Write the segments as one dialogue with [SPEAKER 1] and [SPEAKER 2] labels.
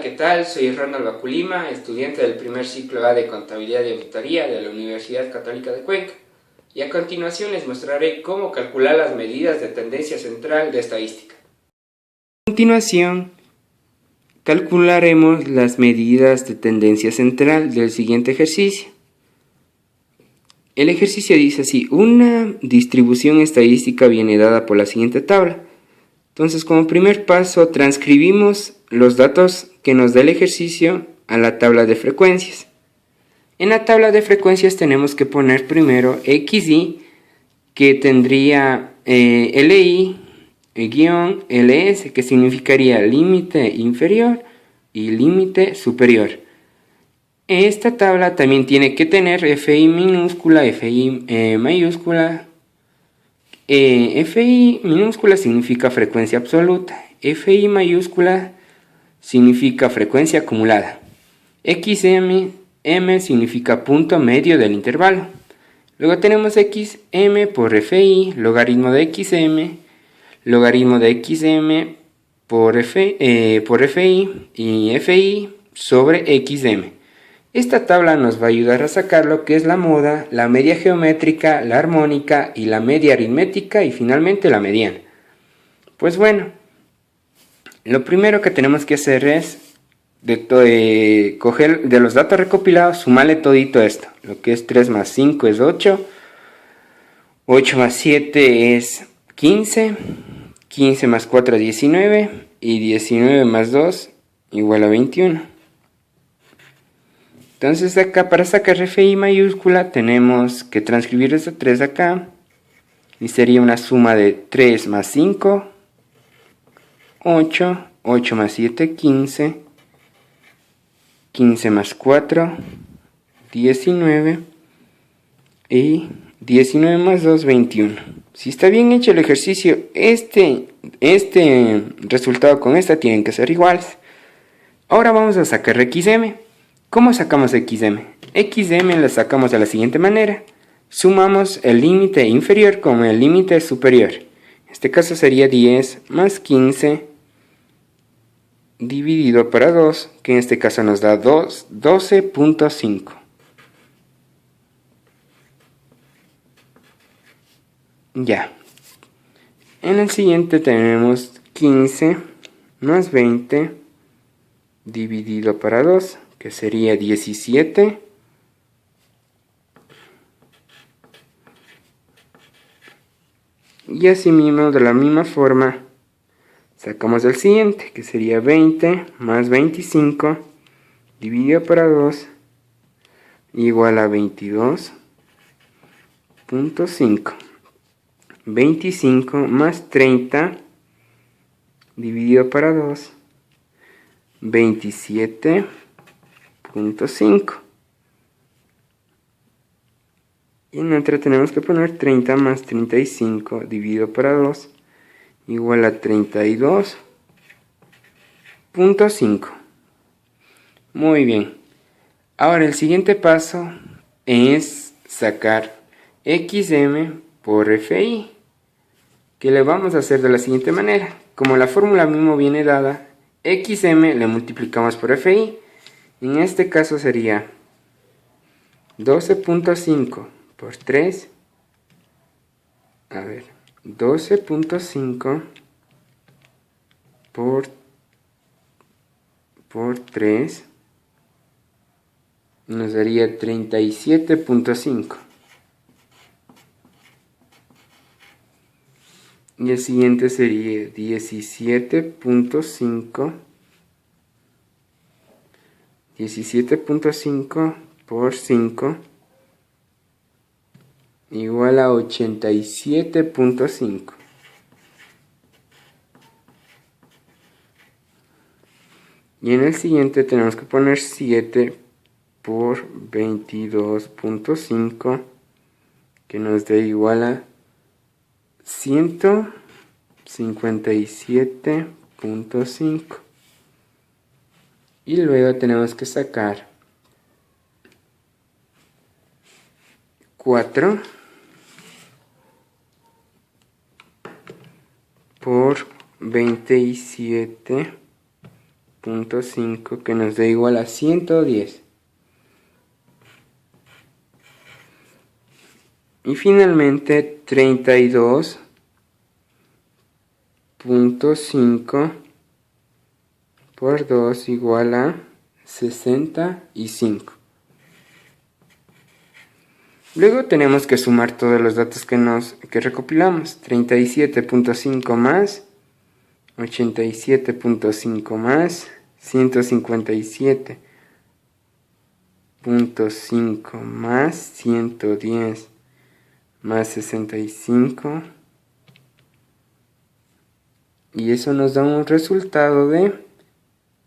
[SPEAKER 1] ¿qué tal? Soy Ronald Baculima, estudiante del primer ciclo A de Contabilidad y Auditoría de la Universidad Católica de Cuenca. Y a continuación les mostraré cómo calcular las medidas de tendencia central de estadística. A continuación, calcularemos las medidas de tendencia central del siguiente ejercicio. El ejercicio dice así: una distribución estadística viene dada por la siguiente tabla. Entonces, como primer paso, transcribimos los datos que nos da el ejercicio a la tabla de frecuencias. En la tabla de frecuencias tenemos que poner primero XY, que tendría LI, LS, que significaría límite inferior y límite superior. Esta tabla también tiene que tener FI minúscula, FI mayúscula. FI minúscula significa frecuencia absoluta, FI mayúscula significa frecuencia acumulada, XM significa punto medio del intervalo. Luego tenemos XM por FI, logaritmo de XM por FI y FI sobre XM. Esta tabla nos va a ayudar a sacar lo que es la moda, la media geométrica, la armónica y la media aritmética y finalmente la mediana. Pues bueno, lo primero que tenemos que hacer es coger de los datos recopilados, sumarle todito esto. Lo que es 3 más 5 es 8, 8 más 7 es 15, 15 más 4 es 19 y 19 más 2 igual a 21. Entonces acá para sacar FI mayúscula tenemos que transcribir estos 3 acá y sería una suma de 3 más 5, 8, 8 más 7, 15, 15 más 4, 19 y 19 más 2, 21. Si está bien hecho el ejercicio, este resultado con esta tienen que ser iguales. Ahora vamos a sacar XM. ¿Cómo sacamos XM? XM la sacamos de la siguiente manera. Sumamos el límite inferior con el límite superior. En este caso sería 10 más 15 dividido para 2, que en este caso nos da 12.5. Ya. En el siguiente tenemos 15 más 20 dividido para 2, que sería 17. Y así mismo, de la misma forma, sacamos el siguiente, que sería 20 más 25 dividido para 2 igual a 22.5. 25 más 30 dividido para 2, 27.5. Y en otra tenemos que poner 30 más 35 dividido para 2 igual a 32.5. Muy bien. Ahora el siguiente paso es sacar XM por FI, que le vamos a hacer de la siguiente manera. Como la fórmula mismo viene dada, XM le multiplicamos por FI. En este caso sería 12.5 por 3. 12.5 por 3 nos daría 37.5. Y el siguiente sería 17.5. 17.5 por 5 igual a 87.5. Y en el siguiente tenemos que poner 7 por 22.5, que nos dé igual a 157.5. Y luego tenemos que sacar 4 por 27 32.5 que nos da igual a 110. Y finalmente 32.5 por 2 igual a 65. Luego tenemos que sumar todos los datos que recopilamos. 37.5 más 87.5 más 157.5 más 110 más 65, y eso nos da un resultado de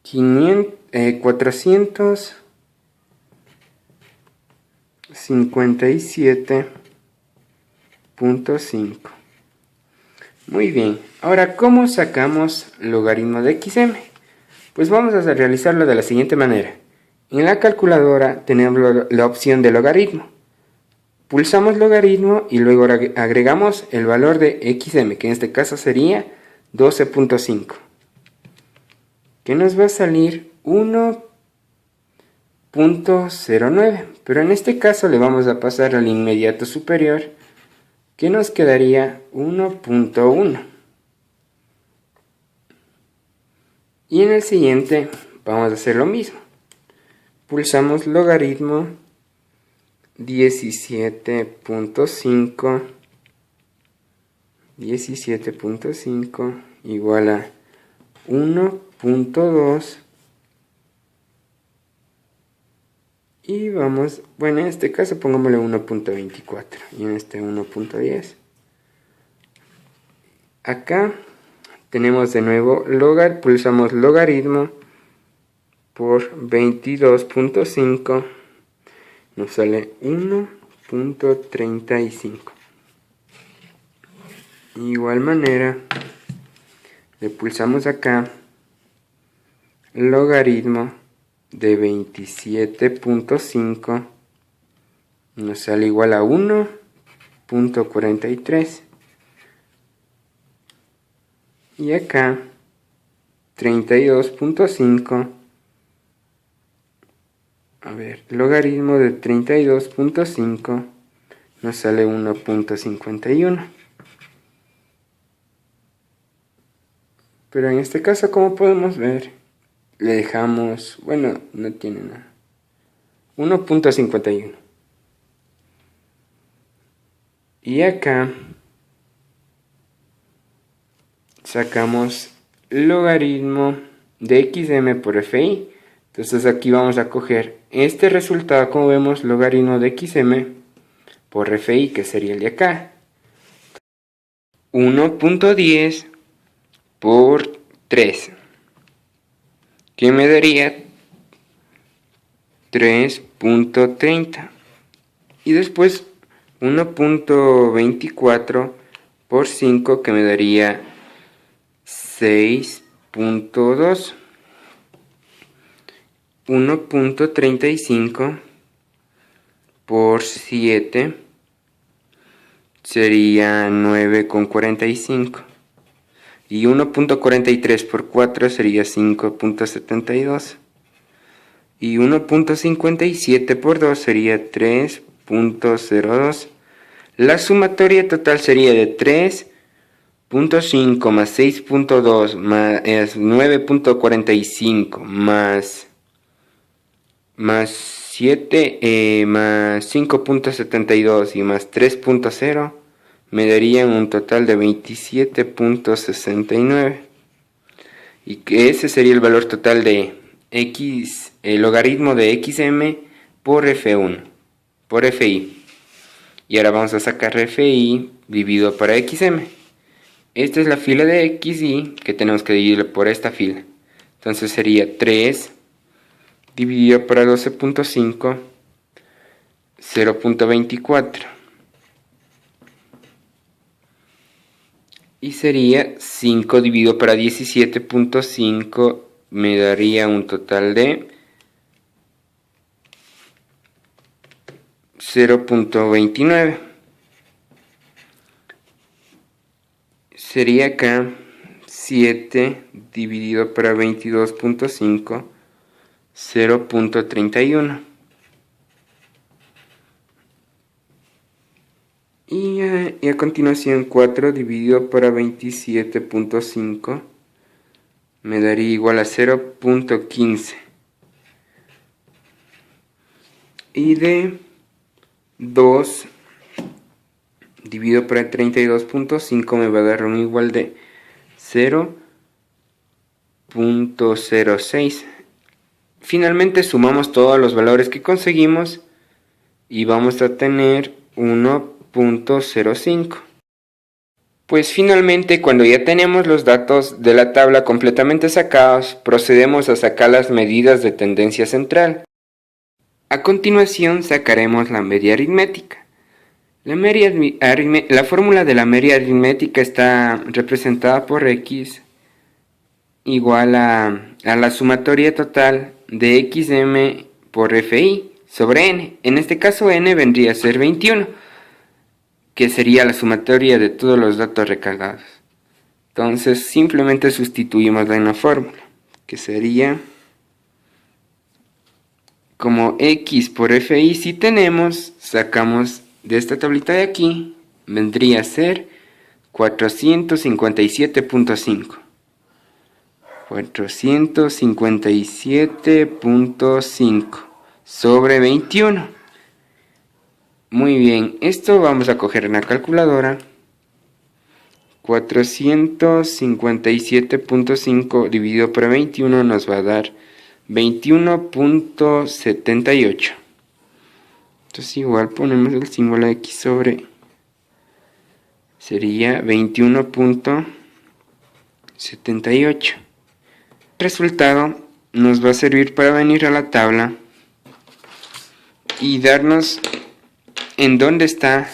[SPEAKER 1] 457.5. Muy bien, ahora ¿cómo sacamos logaritmo de xm? Pues vamos a realizarlo de la siguiente manera. En la calculadora tenemos la opción de logaritmo. Pulsamos logaritmo y luego agregamos el valor de xm, que en este caso sería 12.5, que nos va a salir 1.09, pero en este caso le vamos a pasar al inmediato superior, que nos quedaría 1.1. Y en el siguiente vamos a hacer lo mismo. Pulsamos logaritmo 17.5 igual a 1.2, y vamos, bueno, en este caso pongámosle 1.24 y en este 1.10. Acá tenemos de nuevo pulsamos logaritmo por 22.5, nos sale 1.35. De igual manera le pulsamos acá logaritmo de 27.5, nos sale igual a 1.43. Y acá 32.5, a ver, logaritmo de 32.5 nos sale 1.51. Pero en este caso, como podemos ver, le dejamos, bueno, no tiene nada, 1.51. Y acá sacamos logaritmo de xm por fi. Entonces aquí vamos a coger este resultado, como vemos, logaritmo de xm por fi, que sería el de acá. 1.10 por 3, que me daría 3.30. Y después 1.24 por 5, que me daría 6.2. 1.35 por 7 sería 9.45. Y 1.43 por 4 sería 5.72. Y 1.57 por 2 sería 3.02. La sumatoria total sería de 3.5 más 6.2 más 9.45 más 7 más 5.72 y más 3.0 me darían un total de 27.69, y que ese sería el valor total de el logaritmo de xm por f1 por fi. Y ahora vamos a sacar fi dividido para xm. Esta es la fila de xy que tenemos que dividir por esta fila. Entonces sería 3 dividido por 12.5, 0.24. Y sería 5 dividido por 17.5, me daría un total de 0.29. Sería acá 7 dividido para 22.5, 0.31. Y a continuación 4 dividido para 27.5 me daría igual a 0.15. Y de 2 dividido para 32.5 me va a dar un igual de 0.06. Finalmente sumamos todos los valores que conseguimos y vamos a tener 1.05. Pues finalmente, cuando ya tenemos los datos de la tabla completamente sacados, procedemos a sacar las medidas de tendencia central. A continuación sacaremos la media aritmética. La fórmula de la media aritmética está representada por x igual a la sumatoria total de xm por fi sobre n. En este caso n vendría a ser 21, que sería la sumatoria de todos los datos recargados. Entonces simplemente sustituimos en la fórmula, que sería como x por fi. Si tenemos, sacamos de esta tablita de aquí, vendría a ser 457.5. 457.5 sobre 21. Muy bien, esto vamos a coger en la calculadora. 457.5 dividido por 21 nos va a dar 21.78. Entonces igual ponemos el símbolo x sobre, sería 21.78. El resultado nos va a servir para venir a la tabla y darnos en dónde está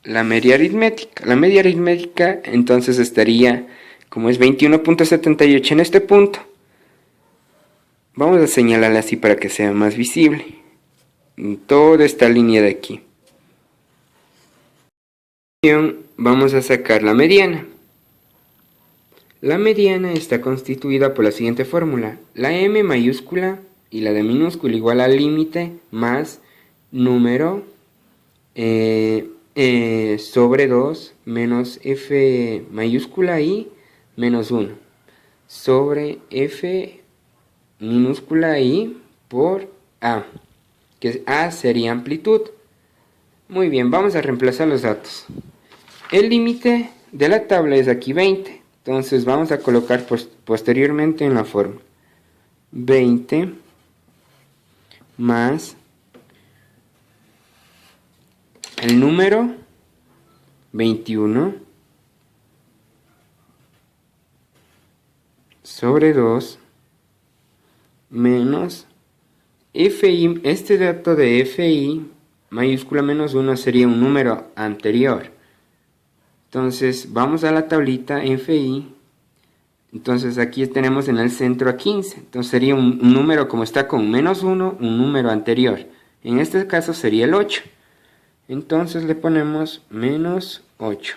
[SPEAKER 1] la media aritmética. La media aritmética entonces estaría, como es 21.78 en este punto, vamos a señalarla así para que sea más visible, en toda esta línea de aquí. Vamos a sacar la mediana. La mediana está constituida por la siguiente fórmula: la m mayúscula y la d minúscula igual al límite más número sobre 2 menos f mayúscula y menos 1 sobre f minúscula y por a, que a sería amplitud. Muy bien, vamos a reemplazar los datos. El límite de la tabla es aquí 20, entonces vamos a colocar posteriormente en la fórmula 20 más el número 21 sobre 2 menos fi. Este dato de fi mayúscula menos 1 sería un número anterior. Entonces vamos a la tablita fi. Entonces aquí tenemos en el centro a 15. Entonces sería un número, como está con menos 1, un número anterior. En este caso sería el 8. Entonces le ponemos menos 8.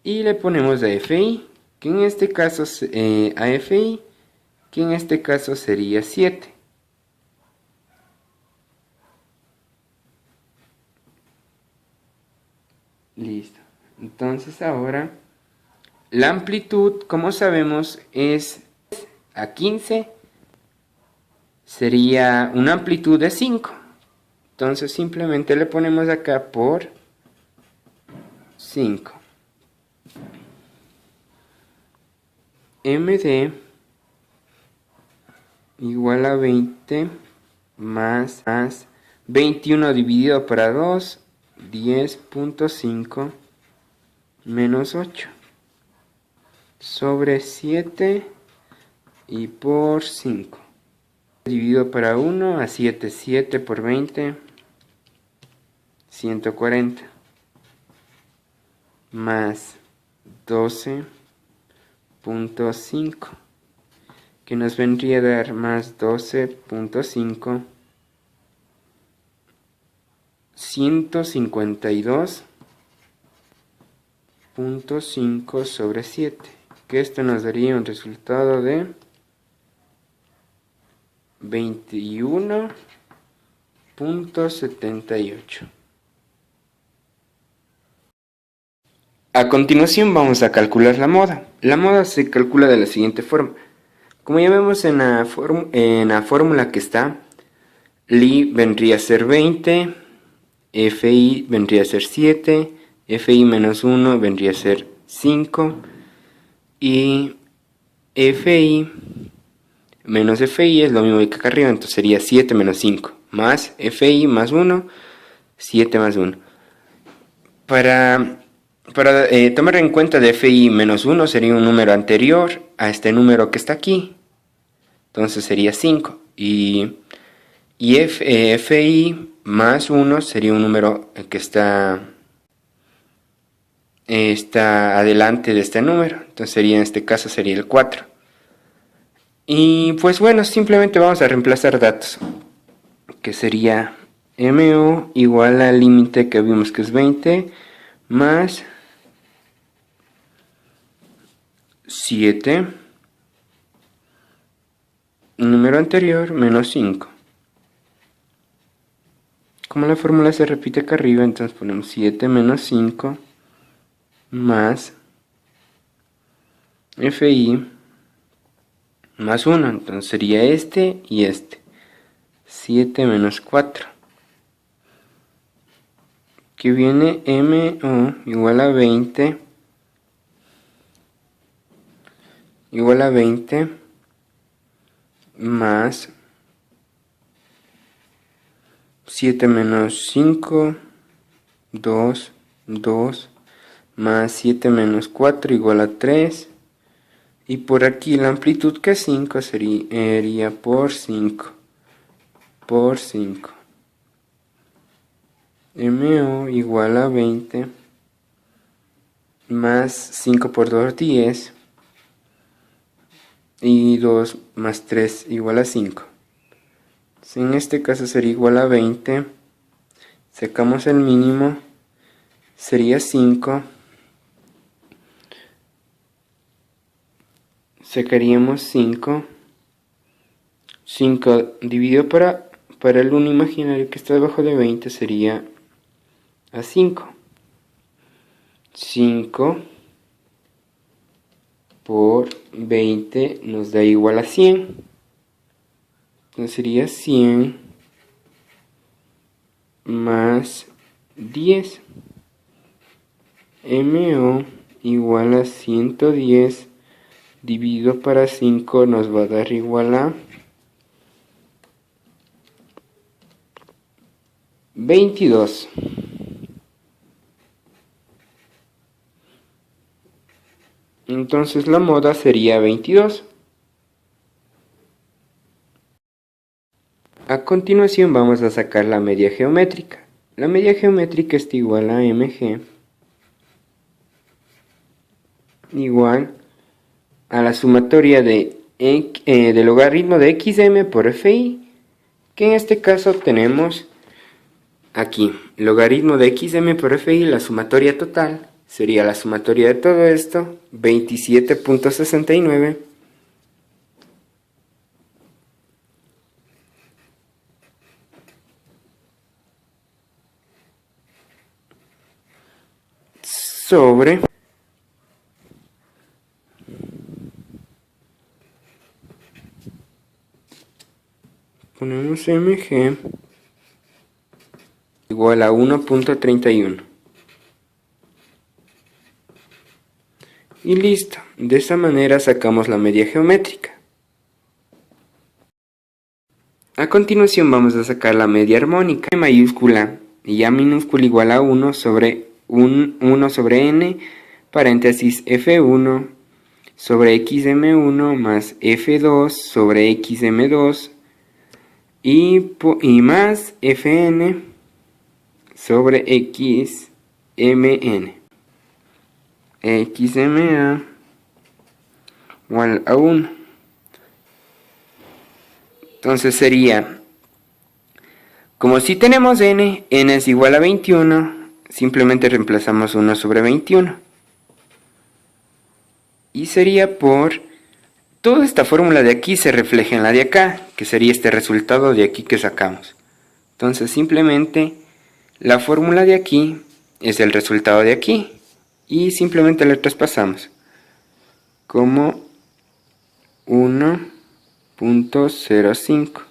[SPEAKER 1] Y le ponemos a fi, que en este caso a fi, que en este caso sería 7. Listo. Entonces ahora la amplitud, como sabemos, es a 15. Sería una amplitud de 5. Entonces simplemente le ponemos acá por 5. MD igual a 20 más 21 dividido para 2, 10.5 menos 8 sobre 7 y por 5. Dividido para 1 a 7, 7 por 20, 140 más 12.5, que nos vendría a dar más 12.5, 152.5 sobre 7. que esto nos daría un resultado de 21.78. A continuación vamos a calcular la moda. La moda se calcula de la siguiente forma. Como ya vemos en la fórmula que está, Li vendría a ser 20, Fi vendría a ser 7, Fi menos 1 vendría a ser 5 y Fi menos Fi es lo mismo que acá arriba, entonces sería 7 menos 5 más Fi más 1, 7 más 1. Para tomar en cuenta de Fi menos 1 sería un número anterior a este número que está aquí, entonces sería 5 y Fi más 1 sería un número que está adelante de este número, entonces sería, en este caso sería el 4. Y pues bueno, simplemente vamos a reemplazar datos, que sería MO igual al límite que vimos que es 20 más 7, número anterior, menos 5. Como la fórmula se repite acá arriba, entonces ponemos 7 menos 5 más Fi más 1, entonces sería este y este. 7 menos 4, que viene MO igual a 20 más 7 menos 5, 2 más 7 menos 4 igual a 3, y por aquí la amplitud que es 5 sería por 5, MO igual a 20 más 5 por 2, 10, y 2 más 3 igual a 5. En este caso sería igual a 20, sacamos el mínimo, sería 5, sacaríamos 5 dividido para el 1 imaginario que está debajo de 20 sería a 5. 5 por 20 nos da igual a 100. Entonces sería 100 más 10. MO igual a 110 dividido para 5 nos va a dar igual a 22. Entonces la moda sería 22. A continuación vamos a sacar la media geométrica. La media geométrica está igual a mg igual a la sumatoria del logaritmo de xm por fi, que en este caso tenemos aquí, logaritmo de xm por fi, la sumatoria total, sería la sumatoria de todo esto, 27.69, sobre ponemos mg igual a 1.31 y listo. De esa manera sacamos la media geométrica. A continuación vamos a sacar la media armónica, M mayúscula y A minúscula igual a 1 sobre 1 sobre n, paréntesis f1 sobre xm1 más f2 sobre xm2 y más fn sobre xmn. xma igual a 1. Entonces sería, como si tenemos n es igual a 21, simplemente reemplazamos 1 sobre 21. Y sería por... Toda esta fórmula de aquí se refleja en la de acá, que sería este resultado de aquí que sacamos. Entonces simplemente la fórmula de aquí es el resultado de aquí. Y simplemente la traspasamos como 1.05.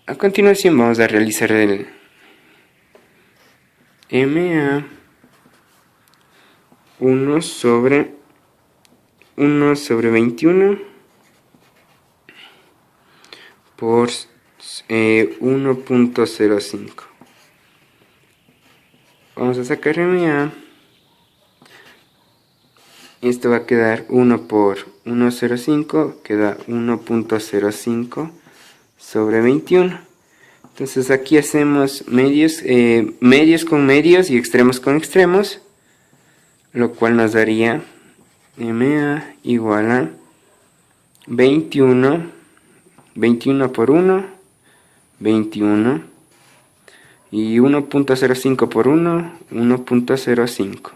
[SPEAKER 1] A continuación vamos a realizar el MA 1 sobre 21 por 1.05. Vamos a sacar MA. Esto va a quedar 1 por 1.05, queda 1.05 sobre 21. Entonces aquí hacemos medios con medios y extremos con extremos, lo cual nos daría MA igual a 21 por 1, 21, y 1.05 por 1, 1.05,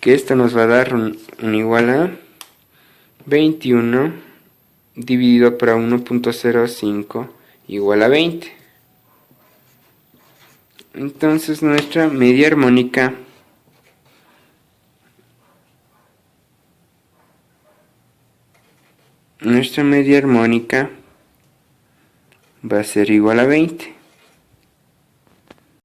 [SPEAKER 1] que esto nos va a dar un igual a 21 dividido por 1.05 igual a 20. Entonces nuestra media armónica va a ser igual a 20.